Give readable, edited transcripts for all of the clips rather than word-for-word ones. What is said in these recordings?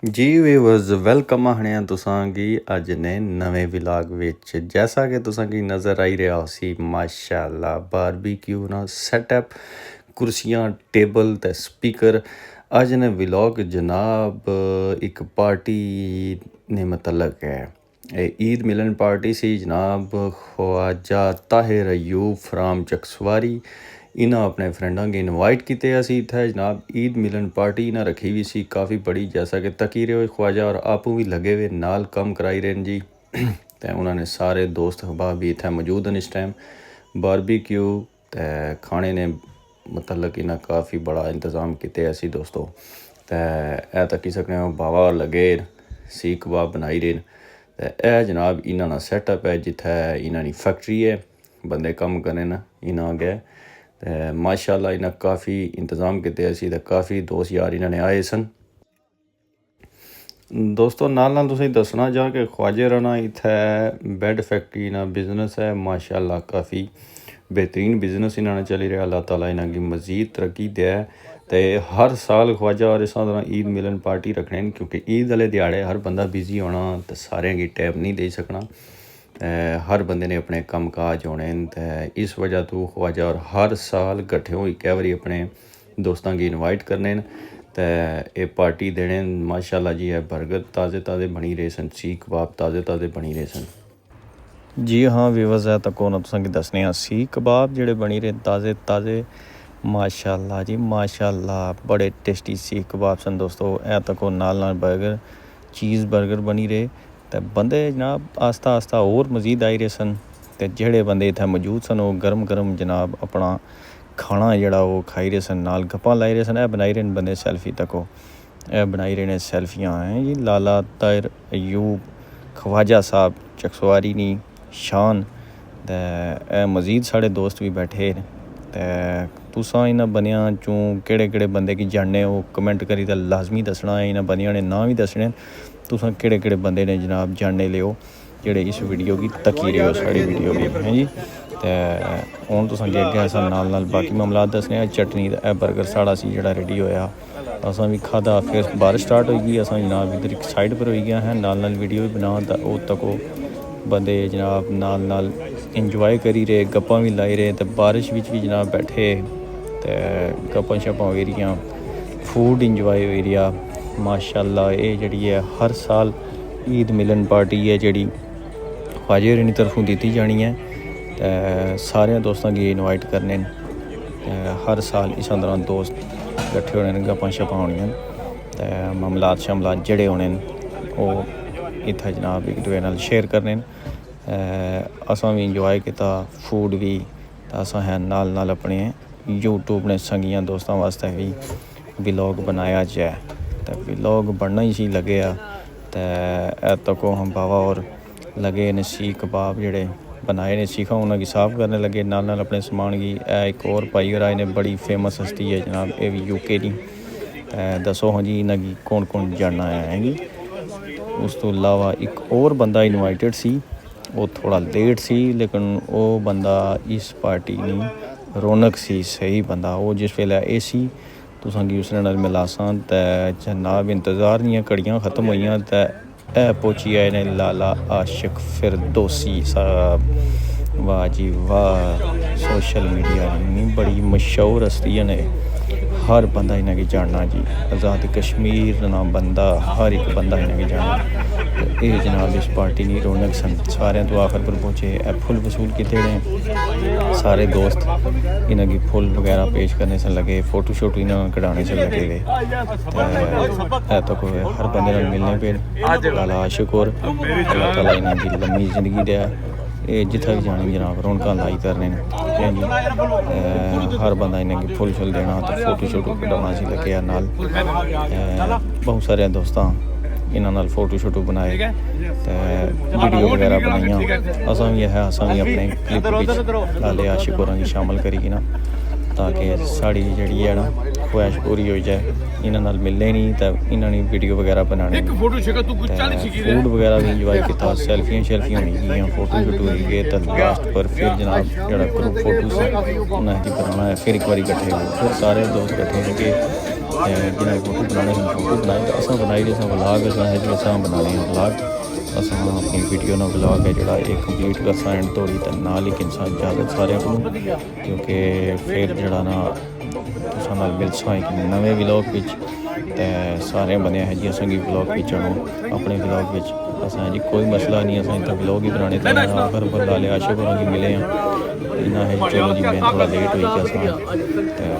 जी viewers welcome आखने तुसां गी अज ने नवे व्लॉग विच। जैसा कि तुसां गी नज़र आई रहा उसी माशाअल्लाह बारबीक्यू ना सैटअप कुर्सियां टेबल ते स्पीकर। अज ने व्लॉग जनाब एक पार्टी ने मतलब है ईद मिलन पार्टी सी जनाब। ख्वाजा ताहिर अयूब फ्राम चकसवारी इन्हें अपने फ्रेंडा गी इनवाइट किते असी इत्थे जनाब ईद मिलन पार्टी इन्हें रखी हुई सी काफ़ी बड़ी। जैसा कि तकी रहे हो ख्वाजा और आपू भी लगे हुए नाल कम कराई रहे जी। तो उन्होंने सारे दोस्त अहबाब भी इत्थे मौजूद हैं इस टाइम। बारबीक्यू ते खाने ने मतलब इन्हें काफ़ी बड़ा इंतज़ाम किते असी दोस्तों। तो यह तकी सकने हो बाबा लगे सीख कबाब बनाई रहे। तो यह जनाब इन्हों सैटअप है जिथे इन्होंने फैक्ट्री है बंदे कम करें इन्हों अगे। तो माशाअल्लाह इन्हें काफ़ी इंतज़ाम किते असी ते काफ़ी दोस्त यार इन्होंने आए सन। दोस्तों नाल तुसें दसना चाह कि ख्वाजे राना इत्थे बैड फैक्ट्री ना बिजनेस है माशाअल्लाह काफ़ी बेहतरीन बिजनेस इन्होंने चली रहा। अल्लाह ताला इन्हें मज़ीद तरक्की दे। तो हर साल ख्वाजा और इस तरह ईद मिलन पार्टी रखने क्योंकि ईद वाले दिहाड़े हर बंदा बिजी होना तो सारे गी टाइम नहीं दे सकना। हर बंदे ने अपने कम काज होने तो इस वजह तो ख्वाजा और हर साल कट्ठे हो इक्कै बारी अपने दोस्तों की इनवाइट करने तो ये पार्टी देने माशाअल्लाह जी है। बर्गर ताज़े ताज़े बनी रहे सन सीख कबाब ताज़े ताज़े बनी रहे सन जी। हाँ व्यूअर्स है तो कौन तुसें दसने सीख कबाब जेह्ड़े बनी रहे ताज़े ताज़े माशाअल्लाह जी माशाअल्लाह बड़े टेस्टी सीख कबाब सन दोस्तों। ए तको नाल बर्गर चीज़ बर्गर बनी रहे तो बंदे जनाब आस्ता आस्ता और मज़ीद आई रहे सन। तो जेह्ड़े बंदे इत्थै मौजूद सन वो गर्म गर्म जनाब अपना खाना जेह्ड़ा वो खाई रहे सन नाल गप्पां लाई रहे सन। ए बनाई रहे बंदे सैल्फी तको ए बनाई रहे सैल्फियां हैं जी। लाला ताहिर अयूब ख्वाजा साहब चकसवारी नी शान ते मज़ीद साढ़े दोस्त भी बैठे ते तुसां इन्हां बंदियां चों केह्ड़े बंदे गी जानने हो कमेंट करी ते लाजमी दसना। इन्हां बंदियां ने नाम भी दसने तुसां केह्ड़े बंदे ने जनाब जानने लियो जेह्ड़े इस वीडियो गी तकी रहे हो साढ़ी वीडियो गी हैं जी। ते हुण तुसां गे अग्गें असां नाल बाकी मामलात दसने चटनी ते बर्गर साढ़ा सी जेह्ड़ा रेडी होया असां भी खादा। फिर बारिश स्टार्ट होई गई असां जनाब इधर एक साइड पर होई गया है नाल वीडियो भी बना तो तको बंदे जनाब नाल इंजॉय करी रहे गप्पां भी लाई रहे तो बारिश विच भी जनाब बैठे तो गप्पां शप्पां होई रहियां फूड इंजॉय होई रहा माशाअल्लाह। ये जिहड़ी है हर साल ईद मिलन पार्टी है जिहड़ी ख्वाजे होरें तरफों दी जानी है तो सारे दोस्तों की इनवाइट करने हर साल इस तरह दोस्त कट्ठे होने गप्पां शप्पां होनियां तो मामलात शामलात जेह्ड़े होने वो इत्थै जनाब एक दूए नाल शेयर करने असां भी इंजॉय किया फूड भी तो असां है नाल अपने यूट्यूब ने संगियां दोस्तों वास्ते भी व्लॉग बनाया जाए तो व्लॉग बनना ही सी लगे तो तको हम बाबा और लगे ने सीख कबाब जेह्ड़े बनाए ने सीखा उन्होंने साफ करने लगे नाल अपने समान की। एक और भाई और आए ने बड़ी फेमस हस्ती है जनाब ये भी यूके दी दसो हाँ जी इन्हें कौन कौन जानना है जी। उस तो अलावा एक और बंदा इनवाइटेड सी वो थोड़ा लेट सी लेकिन वो बंदा इस पार्टी नी रौनक सी सही बंदा वो जिस वेले ए सी तुसां गी उसने नाल मिलासां ते जनाब इंतज़ार दियां घड़ियां ख़त्म होइयां ते पहुंची आए ने लाला आशिक फिरदौसी साहब। वाह जी वाह सोशल मीडिया नी बड़ी मशहूर हस्ती ने हर बंदा इन्हें गी जानना जी। आज़ाद कश्मीर ना बंदा हर एक बंदा इन्हें गी जानना तो ये जनाब इस पार्टी की रौनक सन सारे तो आखिर पर पहुँचे फुल वसूल किते ने सारे दोस्त इन्हें गी फुल वगैरह पेश करने से लगे फोटो शोटो इन्हें कढ़ाने से लगे गए तो हर बंदे नाल मिलने पे लाला आशिक और अल्लाह ताला इन्हें गी लम्मी जिंदगी दे ये जिथे भी जाने जनाब रौनक लाई करने जी। हर बंदा इन्हें फुल शुल देना तो फोटो शोटो कढ़ाना सी लगे नाल बहुत सारे दोस्तां इन्होंने फोटो शोटो बनाए तो वीडियो वगैरह बनाइया असां भी है असां भी अपने क्लिप विच लाले आशिक होरां गी शामिल करी ना ताकि साड़ी जिहड़ी है ना ख्वाहिश पूरी हो जाए। इन्हां नाल मिलने नहीं तो इन्होंने वीडियो वगैरह बनाने फूड वगैरह भी इंजॉय किया सैल्फियां शैल्फियां होई गई फोटो शोटो होई गए तो लास्ट पर फिर जनाब जो ग्रुप फोटो से उन्हें बनाना है फिर एक बार इकट्ठे हुए फिर सारे दोस्त इकट्ठे होके जिन्हें फोटो बनाने फोटो बनाए तो असा बनाई दी व्लॉग है जी असा बनाने व्लॉग असा अपनी वीडियो ना व्लॉग है जोड़ा एक कंप्लीट करसा एंड तोड़ी तो नाल ही इंसान इजाजत सारे को क्योंकि फिर जड़ा ना तुसा नाल मिलसा एक नवे व्लॉग विच ते सारे बने है जी असा की व्लॉग खींचण अपने व्लॉग विच असा जी कोई मसला नहीं असा इतना व्लॉग ही बनाने तो आखिर पर लाले आशक होना की मिले हैं इन्ना है चलो जी मैं थोड़ा लेट हुई असा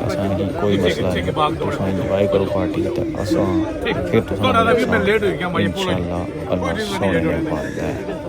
असा जी कोई मसला नहीं तुसा इंजॉय करो पार्टी तो असा फिर तुसा इंशाअल्लाह अल्लाह सोने ने पाल है।